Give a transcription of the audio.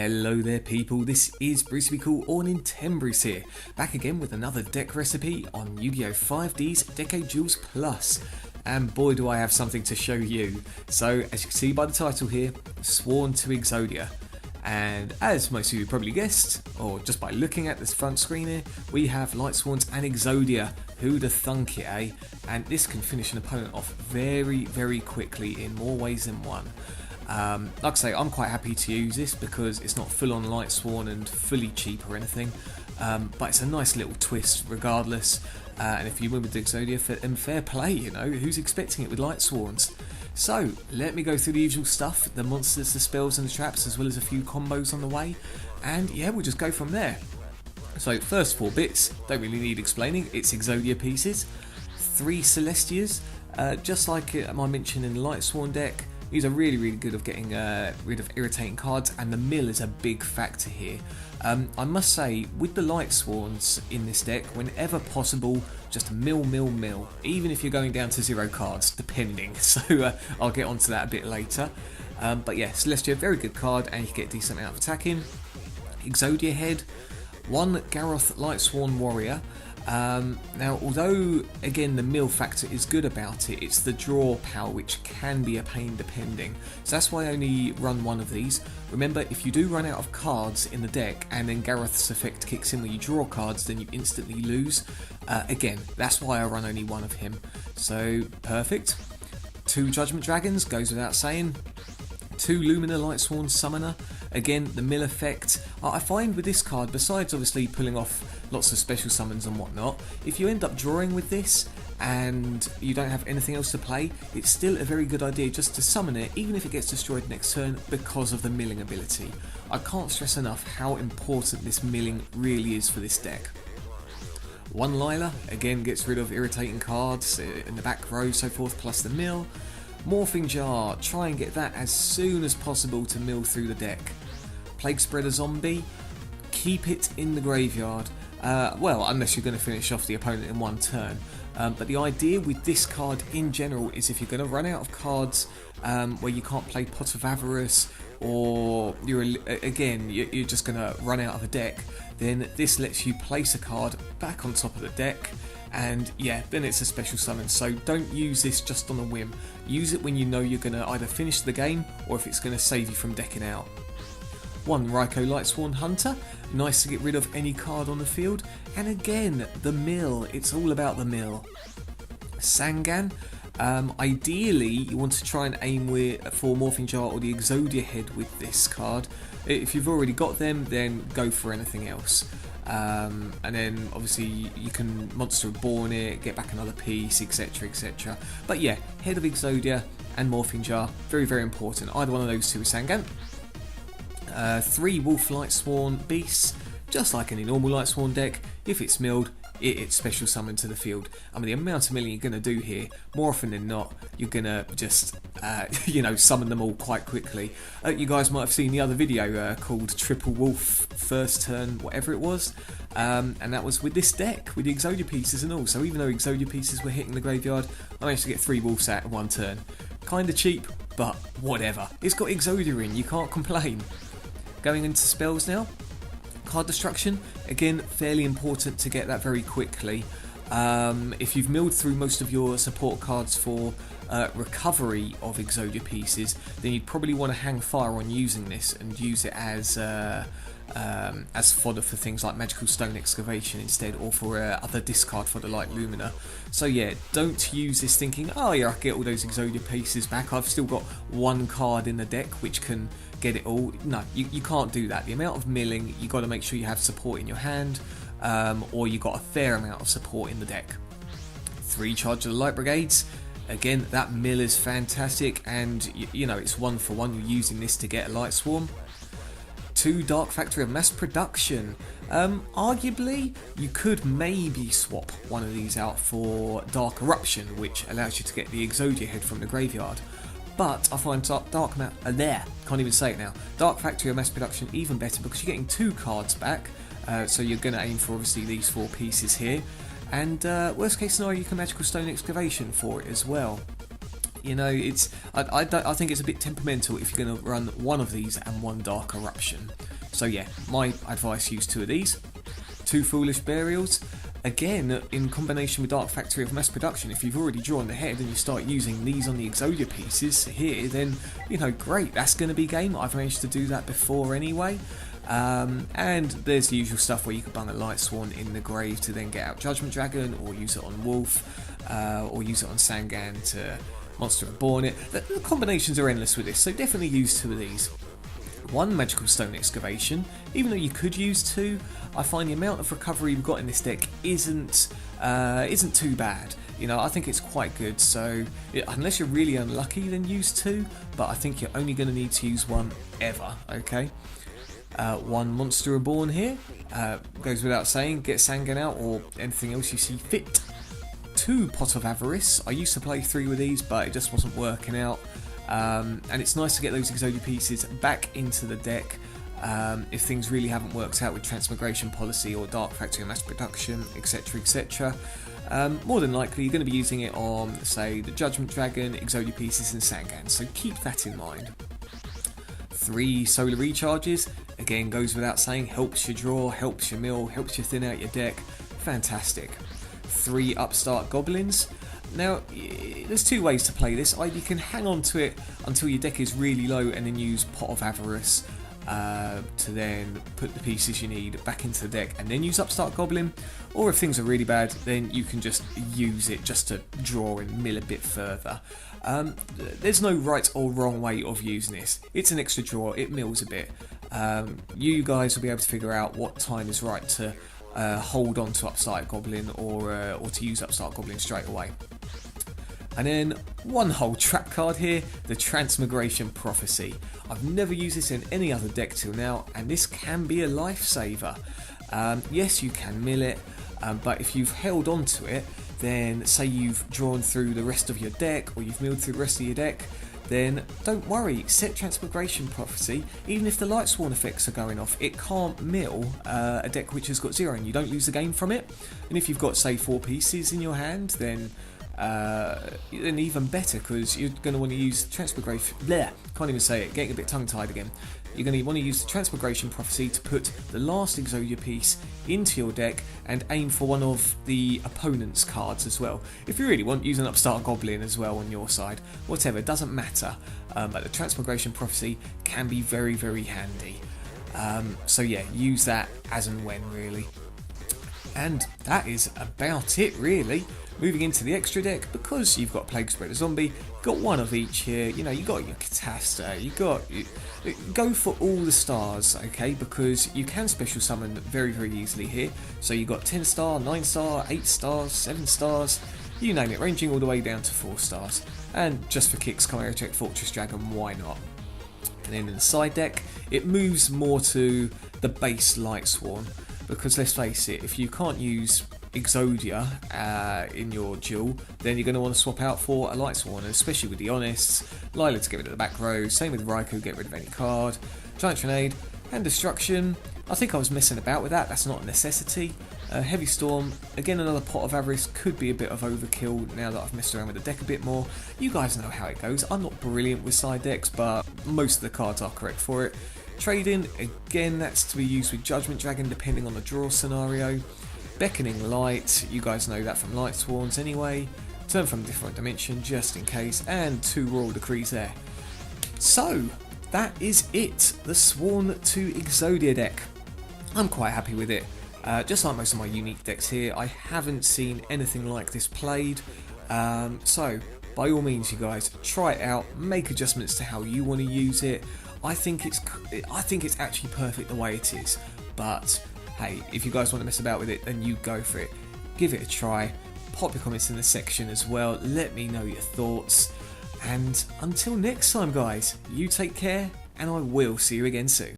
Hello there people, this is Bruce or nintenbruce here, back again with another deck recipe on Yu-Gi-Oh! 5D's Decade Duels Plus. And boy do I have something to show you. So as you can see by the title here, Sworn to Exodia. And as most of you probably guessed, or just by looking at this front screen here, we have Light Sworns and Exodia. Who'd have thunk it, eh? And this can finish an opponent off very, very quickly in more ways than one. Like I say, I'm quite happy to use this because it's not full on Light Sworn and fully cheap or anything, but it's a nice little twist regardless, and if you win with the Exodia, fair play, you know, who's expecting it with Light Sworns? So, let me go through the usual stuff, the monsters, the spells and the traps, as well as a few combos on the way, and yeah, we'll just go from there. So, first 4 bits, don't really need explaining, it's Exodia pieces, 3 Celestias, just like I mentioned in the Light Sworn deck. These are really good at getting rid of irritating cards, and the mill is a big factor here. I must say, with the Light Sworns in this deck, whenever possible, just mill, even if you're going down to 0 cards, depending. So I'll get onto that a bit later. But yeah, Celestia, very good card, and you get a decent amount of attacking. Exodia head, 1 Garroth Light Sworn Warrior. Now, although again the mill factor is good about it, it's the draw power which can be a pain depending. So that's why I only run 1 of these. Remember, if you do run out of cards in the deck and then Garroth's effect kicks in when you draw cards, then you instantly lose. Again, that's why I run only 1 of him. So, perfect. 2 Judgment Dragons, goes without saying. 2 Lumina Light Sworn Summoner. Again, the mill effect. I find with this card, besides obviously pulling off lots of special summons and whatnot, if you end up drawing with this and you don't have anything else to play, it's still a very good idea just to summon it, even if it gets destroyed next turn because of the milling ability. I can't stress enough how important this milling really is for this deck. 1 Lila, again gets rid of irritating cards in the back row, so forth, plus the mill. Morphing Jar, try and get that as soon as possible to mill through the deck. Plague Spreader Zombie, keep it in the graveyard. Well, unless you're going to finish off the opponent in 1 turn. But the idea with this card in general is if you're going to run out of cards where you can't play Pot of Avarice, or you're just going to run out of a deck, then this lets you place a card back on top of the deck. And yeah, then it's a special summon, so don't use this just on a whim. Use it when you know you're going to either finish the game or if it's going to save you from decking out. 1 Raikou Light Sworn Hunter, nice to get rid of any card on the field. And again, the mill, it's all about the mill. Sangan, ideally you want to try and aim for Morphing Jar or the Exodia head with this card. If you've already got them, then go for anything else. And then obviously you can Monster Reborn it, get back another piece, etc, etc. But yeah, head of Exodia and Morphing Jar, very important. Either one of those 2 is Sangan. 3 Wolf Light Sworn Beasts, just like any normal Light Sworn deck, if it's milled, it's special summon to the field. I mean, the amount of milling you're going to do here, more often than not, you're going to just, summon them all quite quickly. You guys might have seen the other video called Triple Wolf First Turn, whatever it was, and that was with this deck, with the Exodia pieces and all. So even though Exodia pieces were hitting the graveyard, I managed to get 3 Wolves out in 1 turn. Kinda cheap, but whatever. It's got Exodia in, you can't complain. Going into spells now. Card Destruction, again, fairly important to get that very quickly. If you've milled through most of your support cards for recovery of Exodia pieces, then you'd probably want to hang fire on using this and use it as fodder for things like Magical Stone Excavation instead, or for other discard fodder like Lumina. So yeah, don't use this thinking, oh yeah, I can get all those Exodia pieces back, I've still got 1 card in the deck which can get it all. No, you can't do that. The amount of milling, you got to make sure you have support in your hand, or you got a fair amount of support in the deck. 3 Charge of the Light Brigades. Again, that mill is fantastic, and you know, it's 1 for 1. You're using this to get a Light Swarm. 2 Dark Factory of Mass Production. Arguably, you could maybe swap one of these out for Dark Eruption, which allows you to get the Exodia head from the graveyard. But I find Dark Factory of Mass Production even better because you're getting 2 cards back. So you're going to aim for obviously these 4 pieces here. And worst case scenario, you can Magical Stone Excavation for it as well. You know, I think it's a bit temperamental if you're going to run 1 of these and 1 Dark Eruption. So yeah, my advice, use 2 of these. 2 Foolish Burials. Again, in combination with Dark Factory of Mass Production, if you've already drawn the head and you start using these on the Exodia pieces here, then, you know, great, that's going to be game. I've managed to do that before anyway. And there's the usual stuff where you could bung a Lightsworn in the grave to then get out Judgment Dragon, or use it on Wolf, or use it on Sangan to Monster Reborn it. The combinations are endless with this, so definitely use 2 of these. 1 Magical Stone Excavation. Even though you could use 2, I find the amount of recovery you've got in this deck isn't too bad. You know, I think it's quite good. So unless you're really unlucky, then use 2. But I think you're only going to need to use 1 ever. Okay. 1 Monster Reborn here. Goes without saying. Get Sangan out or anything else you see fit. 2 Pot of Avarice. I used to play 3 with these, but it just wasn't working out. And it's nice to get those Exodia pieces back into the deck if things really haven't worked out with Transmigration Policy or Dark Factory and Mass Production, etc, etc. More than likely you're going to be using it on, say, the Judgment Dragon, Exodia pieces and Sangan, so keep that in mind. 3 Solar Recharges, again goes without saying, helps you draw, helps you mill, helps you thin out your deck, fantastic. 3 Upstart Goblins. Now, there's 2 ways to play this. Either you can hang on to it until your deck is really low and then use Pot of Avarice to then put the pieces you need back into the deck and then use Upstart Goblin, or if things are really bad, then you can just use it just to draw and mill a bit further. There's no right or wrong way of using this. It's an extra draw, it mills a bit. You guys will be able to figure out what time is right to hold on to Upstart Goblin or to use Upstart Goblin straight away. And then 1 whole trap card here, the Transmigration Prophecy. I've never used this in any other deck till now, and this can be a lifesaver. Yes, you can mill it, but if you've held on to it, then say you've drawn through the rest of your deck, or you've milled through the rest of your deck, then don't worry, set Transmigration Prophecy. Even if the Lightsworn effects are going off, it can't mill a deck which has got 0 and you don't lose the game from it. And if you've got, say, 4 pieces in your hand, then even better, because you're going to want to use Transmigration. Bleh, can't even say it, getting a bit tongue-tied again. You're going to want to use the Transmigration Prophecy to put the last Exodia piece into your deck and aim for one of the opponent's cards as well. If you really want, use an Upstart Goblin as well on your side. Whatever, it doesn't matter. But the Transmigration Prophecy can be very, very handy. So yeah, use that as and when, really. And that is about it, really. Moving into the extra deck, because you've got Plague Spreader Zombie, you've got 1 of each here, you know, you got your Catasta, go for all the stars, okay, because you can special summon very, very easily here. So you've got 10 star, 9 star, 8 stars, 7 stars, you name it, ranging all the way down to 4 stars. And just for kicks, Chimera Tech Fortress Dragon, why not? And then in the side deck, it moves more to the base Lightsworn, because let's face it, if you can't use Exodia in your duel, then you're going to want to swap out for a Lightsworn, and especially with the Honest, Lila to get rid of the back row, same with Raikou, get rid of any card, Giant Grenade, and Destruction. I think I was messing about with that, that's not a necessity. Heavy Storm, again another Pot of Avarice, could be a bit of overkill now that I've messed around with the deck a bit more. You guys know how it goes, I'm not brilliant with side decks, but most of the cards are correct for it. Trading, again that's to be used with Judgment Dragon depending on the draw scenario. Beckoning Light, you guys know that from Lightsworns anyway. Turn from a different dimension just in case, and 2 Royal Decrees there. So, that is it, the Sworn To Exodia deck. I'm quite happy with it. Just like most of my unique decks here, I haven't seen anything like this played. So, by all means you guys, try it out, make adjustments to how you want to use it. I think it's actually perfect the way it is, but hey, if you guys want to mess about with it, then you go for it. Give it a try. Pop your comments in the section as well. Let me know your thoughts. And until next time, guys, you take care, and I will see you again soon.